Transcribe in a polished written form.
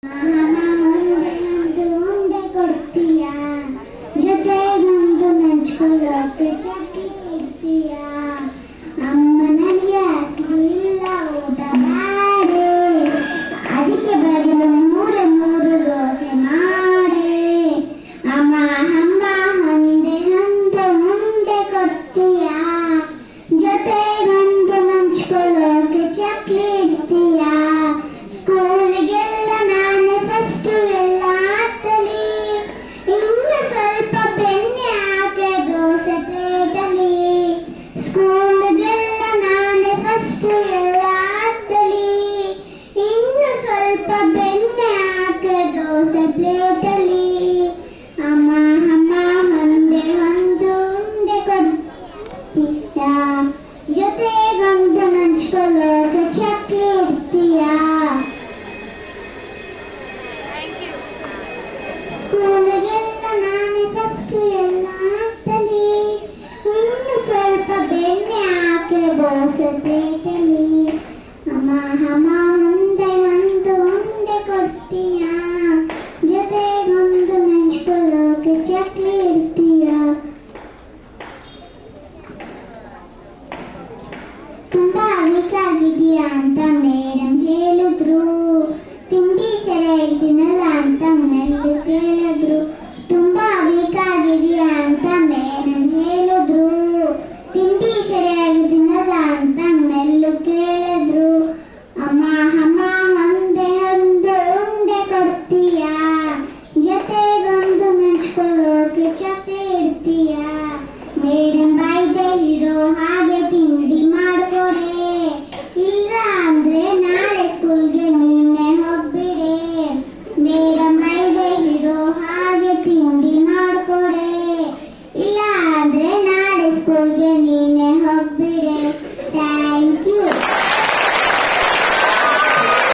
ಒಂದು ಉಂಡೆ ಕೊಡ್ತೀಯಾ, ಜೊತೆಗೊಂದು ನೆಂಚ್ಕೊಳ್ಳೋಕೆ ಚಕ್ಲಿ ಇಡ್ತೀಯಾ. ಅಮ್ಮ ನನಗೆ ಹಸಿವು ಇಲ್ಲ, ಊಟ ಮಾಡೆ, ಅದಕ್ಕೆ ಬರಲು ಮೂರು ಮೂರು ದೋಸೆ ಮಾಡೆ. ಅಮ್ಮ ಅಮ್ಮ ಒಂದೇ ಒಂದು ಉಂಡೆ ಕೊಡ್ತೀಯಾ, ಜೊತೆಗೊಂದು ನೆಂಚ್ಕೊಳ್ಳೋಕೆ ಚಕ್ಲಿ ಇಡ್ತೀಯಾ. ಸ್ಕೂಲಿಗೆಲ್ಲ ನಾನೇ ಫಸ್ಟು ಎಲ್ಲ ಹತ್ತಲಿ, ಇನ್ನು ಸ್ವಲ್ಪ ಬೆಣ್ಣೆ ಹಾಕೆ ದೋಸೆ ಪ್ಲೇಟಲ್ಲಿ. ಸ್ಕೂಲಿಗೆಲ್ಲ ನಾನೇ ಫಸ್ಟು ಎಲ್ಲ ಹತ್ತಲಿ, ಇನ್ನು ಸ್ವಲ್ಪ ಬೆಣ್ಣೆ ಹಾಕೆ ದೋಸೆ ಪ್ಲೇಟಲ್ಲಿ. ಅಮ್ಮ ಅಮ್ಮ ಒಂದೇ ಒಂದು ಉಂಡೆ ಕೊಡ್ತೀಯಾ, ಜೊತೆಗೊಂದು ನೆಂಚ್ಕೊಳ್ಳೋಕೆ ಚಕ್ಲಿ ಇಡ್ತೀಯಾ. ಸ್ಕೂಲಿಗೆಲ್ಲ ನಾನೇ ಫಸ್ಟು ಎಲ್ಲ ಹತ್ತಲಿ, ಇನ್ನು ಸ್ವಲ್ಪ ಬೆಣ್ಣೆ ಹಾಕಿ ದೋಸೆ ಪ್ಲೇಟಲ್ಲಿ. ಅಮ್ಮ ಅಮ್ಮ ಒಂದೇ ಒಂದು ಉಂಡೆ ಕೊಡ್ತೀಯಾ, ಜೊತೆಗೊಂದು ನೆಂಚ್ಕೊಳ್ಳೋಕೆ ಚಕ್ಲಿ ಇಡ್ತೀಯಾ. ತುಂಬಾ ವೀಕಾಗಿದೆಯಾ ಅಂತ ಮೇಡಮ್ ಹೇಳಿದ್ರು, ತಿಂಡಿ ಸರಿಯಾಗಿ ತಿನ್ನಲ್ಲ ಅಂತ ಮೆಲ್ಲು ಕೇಳಿದ್ರು. ತುಂಬಾ ವೀಕಾಗಿದೆಯಾ ಅಂತ ಮೇಡಮ್ ಹೇಳಿದ್ರು, ತಿಂಡಿ ಸರಿಯಾಗಿ ತಿನ್ನಲ್ಲ ಅಂತ ಮೆಲ್ಲು ಕೇಳಿದ್ರು. ಅಮ್ಮ ಅಮ್ಮ ಒಂದೇ ಒಂದು ಉಂಡೆ ಕೊಡ್ತೀಯಾ, ಜೊತೆಗೊಂದು ನೆಂಚ್ಕೊಳ್ಳೋಕೆ ಚಕ್ಲಿ ಇಡ್ತೀಯಾ. ಮೇಡಮ್ ಬೈದೆ ಇರೋ ಹಾಗೆ ತಿಂಡಿ ಮಾಡ್ಕೊಡೆ, ಇಲ್ಲ ಅಂದ್ರೆ ನಾಳೆ ಸ್ಕೂಲ್ಗೆ ನೀನೆ ಹೋಗ್ಬಿಡೆ. ಮೇಡಮ್ ಬೈದೆ ಇರೋ ಹಾಗೆ ತಿಂಡಿ ಮಾಡ್ಕೊಡೆ, ಇಲ್ಲ ಅಂದ್ರೆ ನಾಳೆ ಸ್ಕೂಲ್ಗೆ